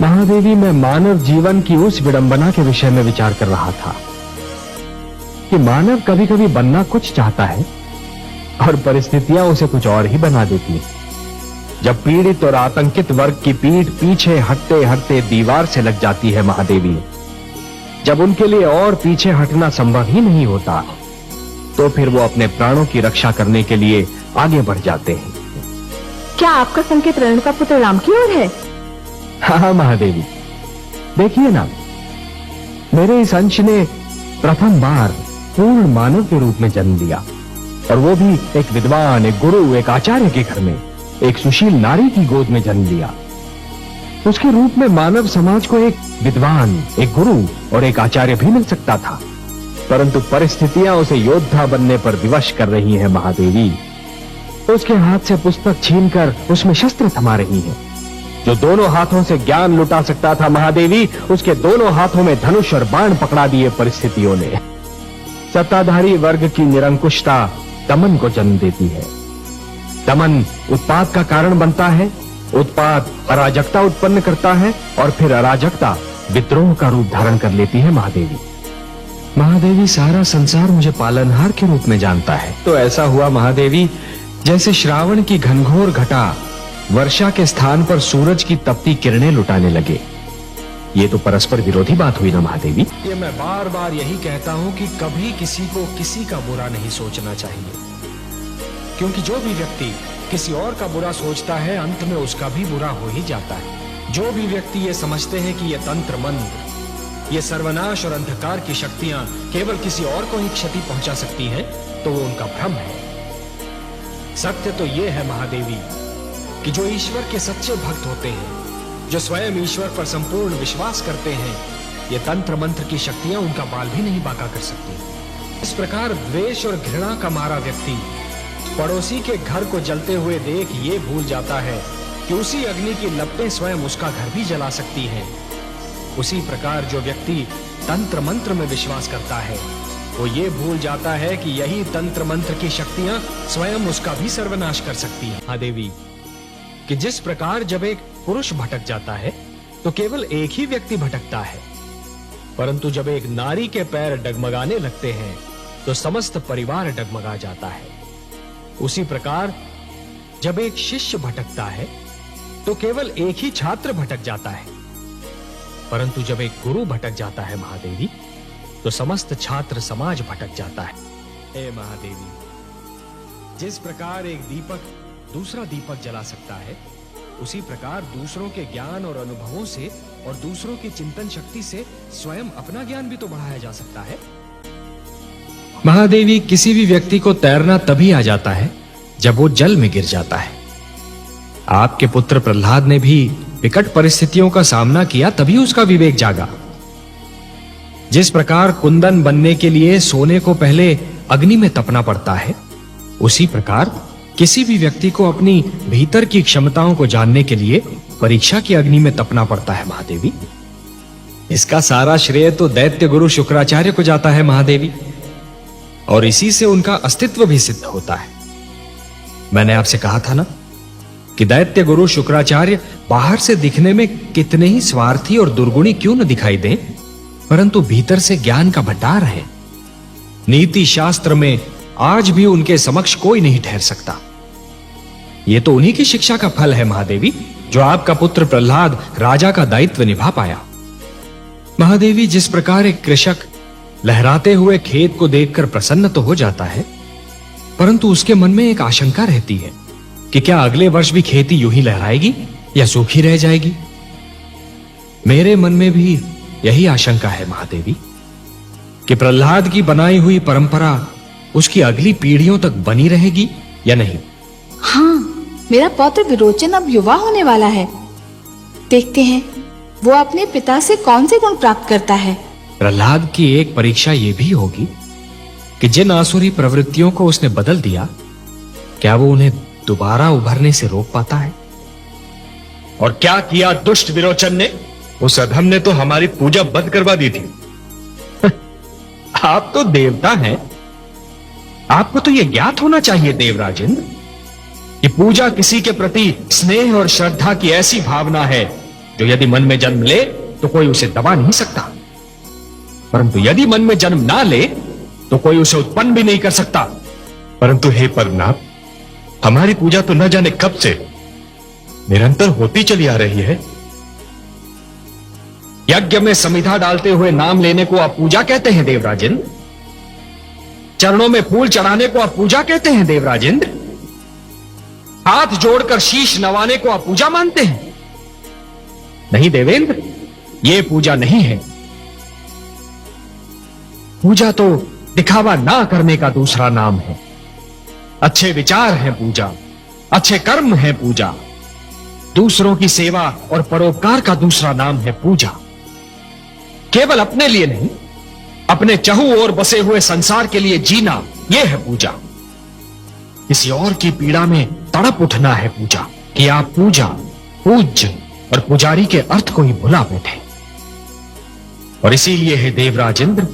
महादेवी, मैं मानव जीवन की उस विडंबना के विषय में विचार कर रहा था कि मानव कभी कभी बनना कुछ चाहता है और परिस्थितियां उसे कुछ और ही बना देती हैं। जब पीड़ित और आतंकित वर्ग की पीठ पीछे हटते हटते दीवार से लग जाती है महादेवी, जब उनके लिए और पीछे हटना संभव ही नहीं होता, तो फिर वो अपने प्राणों की रक्षा करने के लिए आगे बढ़ जाते हैं। क्या आपका संकेत रेणुका पुत्र राम की ओर है? हाँ महादेवी, देखिए ना, मेरे इस अंश ने प्रथम बार पूर्ण मानव के रूप में जन्म लिया, और वो भी एक विद्वान, एक गुरु, एक आचार्य के घर में, एक सुशील नारी की गोद में जन्म लिया। उसके रूप में मानव समाज को एक विद्वान, एक गुरु और एक आचार्य भी मिल सकता था, परंतु परिस्थितियां उसे योद्धा बनने पर विवश कर रही हैं महादेवी। उसके हाथ से पुस्तक छीनकर उसमें शस्त्र थमा रही हैं। जो दोनों हाथों से ज्ञान लुटा सकता था महादेवी, उसके दोनों हाथों में धनुष और बाण पकड़ा दिए परिस्थितियों ने। सत्ताधारी वर्ग की निरंकुशता दमन को जन्म देती है। दमन उत्पात का कारण बनता है, उत्पात अराजकता उत्पन्न करता है, और फिर अराजकता विद्रोह का रूप धारण कर लेती है महादेवी। महादेवी, सारा संसार मुझे पालनहार के रूप में जानता है। तो ऐसा हुआ महादेवी, जैसे श्रावण की घनघोर घटा वर्षा के स्थान पर सूरज की तपती किरणें लुटाने लगे। ये तो परस्पर विरोधी बात हुई ना महादेवी। ये मैं बार बार यही कहता हूँ कि कभी किसी को किसी का बुरा नहीं सोचना चाहिए, क्योंकि जो भी व्यक्ति किसी और का बुरा सोचता है, अंत में उसका भी बुरा हो ही जाता है। जो भी व्यक्ति ये समझते हैं कि ये तंत्र मंत्र, ये सर्वनाश और अंधकार की शक्तियां केवल किसी और को ही क्षति पहुंचा सकती हैं, तो वो उनका भ्रम है। सत्य तो ये है महादेवी कि जो ईश्वर के सच्चे भक्त होते हैं, जो स्वयं ईश्वर पर संपूर्ण विश्वास करते हैं, ये तंत्र मंत्र की शक्तियां उनका बाल भी नहीं बांका कर सकती। इस प्रकार द्वेष और घृणा का मारा व्यक्ति पड़ोसी के घर को जलते हुए देख ये भूल जाता है कि उसी अग्नि की लपटें स्वयं उसका घर भी जला सकती हैं। उसी प्रकार जो व्यक्ति तंत्र मंत्र में विश्वास करता है, वो ये भूल जाता है कि यही तंत्र मंत्र की शक्तियां स्वयं उसका भी सर्वनाश कर सकती हैं। हाँ देवी, कि जिस प्रकार जब एक पुरुष भटक जाता है तो केवल एक ही व्यक्ति भटकता है, परंतु जब एक नारी के पैर डगमगाने लगते हैं तो समस्त परिवार डगमगा जाता है। उसी प्रकार जब एक शिष्य भटकता है तो केवल एक ही छात्र भटक जाता है, परंतु जब एक गुरु भटक जाता है महादेवी, तो समस्त छात्र समाज भटक जाता है। हे महादेवी, जिस प्रकार एक दीपक दूसरा दीपक जला सकता है, उसी प्रकार दूसरों के ज्ञान और अनुभवों से और दूसरों की चिंतन शक्ति से स्वयं अपना ज्ञान भी तो बढ़ाया जा सकता है। महादेवी, किसी भी व्यक्ति को तैरना तभी आ जाता है जब वो जल में गिर जाता है। आपके पुत्र प्रहलाद ने भी विकट परिस्थितियों का सामना किया, तभी उसका विवेक जागा। जिस प्रकार कुंदन बनने के लिए सोने को पहले अग्नि में तपना पड़ता है, उसी प्रकार किसी भी व्यक्ति को अपनी भीतर की क्षमताओं को जानने के लिए परीक्षा की अग्नि में तपना पड़ता है महादेवी। इसका सारा श्रेय तो दैत्य गुरु शुक्राचार्य को जाता है महादेवी, और इसी से उनका अस्तित्व भी सिद्ध होता है। मैंने आपसे कहा था ना कि दैत्य गुरु शुक्राचार्य बाहर से दिखने में कितने ही स्वार्थी और दुर्गुणी क्यों न दिखाई दें, परंतु भीतर से ज्ञान का भंडार है। नीति शास्त्र में आज भी उनके समक्ष कोई नहीं ठहर सकता। यह तो उन्हीं की शिक्षा का फल है महादेवी, जो आपका पुत्र प्रहलाद राजा का दायित्व निभा पाया। महादेवी, जिस प्रकार एक कृषक लहराते हुए खेत को देखकर प्रसन्न तो हो जाता है, परंतु उसके मन में एक आशंका रहती है कि क्या अगले वर्ष भी खेती यूं ही लहराएगी या सूखी रह जाएगी। मेरे मन में भी यही आशंका है महादेवी कि प्रहलाद की बनाई हुई परंपरा उसकी अगली पीढ़ियों तक बनी रहेगी या नहीं। हाँ, मेरा पौत्र विरोचन अब युवा होने वाला है। देखते हैं वो अपने पिता से कौन से गुण प्राप्त करता है। प्रहलाद की एक परीक्षा यह भी होगी कि जिन आसुरी प्रवृत्तियों को उसने बदल दिया, क्या वो उन्हें दोबारा उभरने से रोक पाता है। और क्या किया दुष्ट विरोचन ने? उस अधम ने तो हमारी पूजा बंद करवा दी थी। आप तो देवता हैं, आपको तो यह ज्ञात होना चाहिए देवराजेंद्र, कि पूजा किसी के प्रति स्नेह और श्रद्धा की ऐसी भावना है जो यदि मन में जन्म ले तो कोई उसे दबा नहीं सकता, परंतु यदि मन में जन्म ना ले तो कोई उसे उत्पन्न भी नहीं कर सकता। परंतु हे पद्मनाभ, हमारी पूजा तो न जाने कब से निरंतर होती चली आ रही है। यज्ञ में समिधा डालते हुए नाम लेने को आप पूजा कहते हैं देवराजेंद्र? चरणों में फूल चढ़ाने को आप पूजा कहते हैं देवराजेंद्र? हाथ जोड़कर शीश नवाने को आप पूजा मानते हैं? नहीं देवेंद्र, यह पूजा नहीं है। पूजा तो दिखावा ना करने का दूसरा नाम है। अच्छे विचार है पूजा, अच्छे कर्म है पूजा, दूसरों की सेवा और परोपकार का दूसरा नाम है पूजा। केवल अपने लिए नहीं, अपने चहु ओर बसे हुए संसार के लिए जीना, यह है पूजा। किसी और की पीड़ा में तड़प उठना है पूजा, कि आप पूजा, पूज्य और पुजारी के अर्थ को ही भुला बैठे। और इसीलिए है देवराजेंद्र,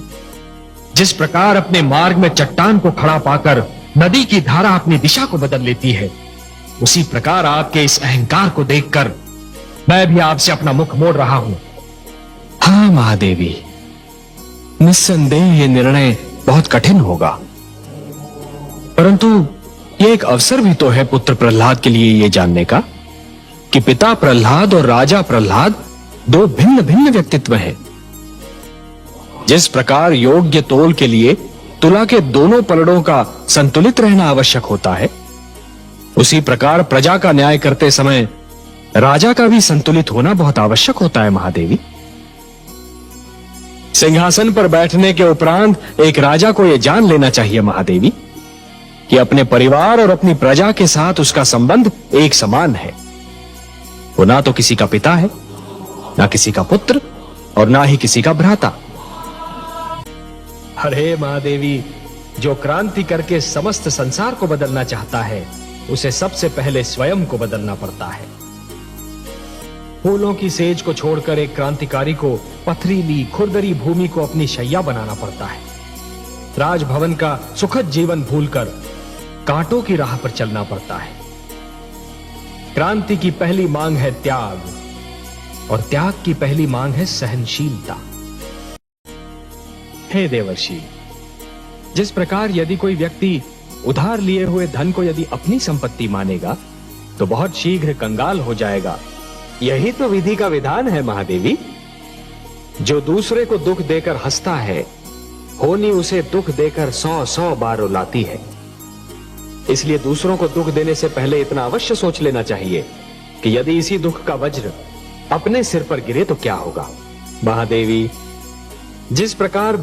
जिस प्रकार अपने मार्ग में चट्टान को खड़ा पाकर नदी की धारा अपनी दिशा को बदल लेती है, उसी प्रकार आपके इस अहंकार को देखकर मैं भी आपसे अपना मुख मोड़ रहा हूं। हाँ महादेवी, निस्संदेह ये निर्णय बहुत कठिन होगा, परंतु ये एक अवसर भी तो है पुत्र प्रहलाद के लिए ये जानने का कि पिता प्रहलाद और राजा प्रहलाद दो भिन्न भिन्न व्यक्तित्व हैं। जिस प्रकार योग्य तोल के लिए तुला के दोनों पलड़ों का संतुलित रहना आवश्यक होता है, उसी प्रकार प्रजा का न्याय करते समय राजा का भी संतुलित होना बहुत आवश्यक होता है महादेवी। सिंहासन पर बैठने के उपरांत एक राजा को यह जान लेना चाहिए महादेवी कि अपने परिवार और अपनी प्रजा के साथ उसका संबंध एक समान है। वो ना तो किसी का पिता है, ना किसी का पुत्र और ना ही किसी का भ्राता। अरे महादेवी, जो क्रांति करके समस्त संसार को बदलना चाहता है, उसे सबसे पहले स्वयं को बदलना पड़ता है। फूलों की सेज को छोड़कर एक क्रांतिकारी को पथरीली खुरदरी भूमि को अपनी शैया बनाना पड़ता है। राजभवन का सुखद जीवन भूलकर कांटों की राह पर चलना पड़ता है। क्रांति की पहली मांग है त्याग, और त्याग की पहली मांग है सहनशीलता। हे देवर्षि, जिस प्रकार यदि कोई व्यक्ति उधार लिए हुए धन को यदि अपनी संपत्ति मानेगा तो बहुत शीघ्र कंगाल हो जाएगा, यही तो विधि का विधान है महादेवी। जो दूसरे को दुख देकर हंसता है, होनी उसे दुख देकर 100 बार रुलाती है। इसलिए दूसरों को दुख देने से पहले इतना अवश्य सोच लेना चाहिए कि यदि इसी दुख का वज्र अपने सिर पर गिरे तो क्या होगा। महादेवी, जिस प्रकार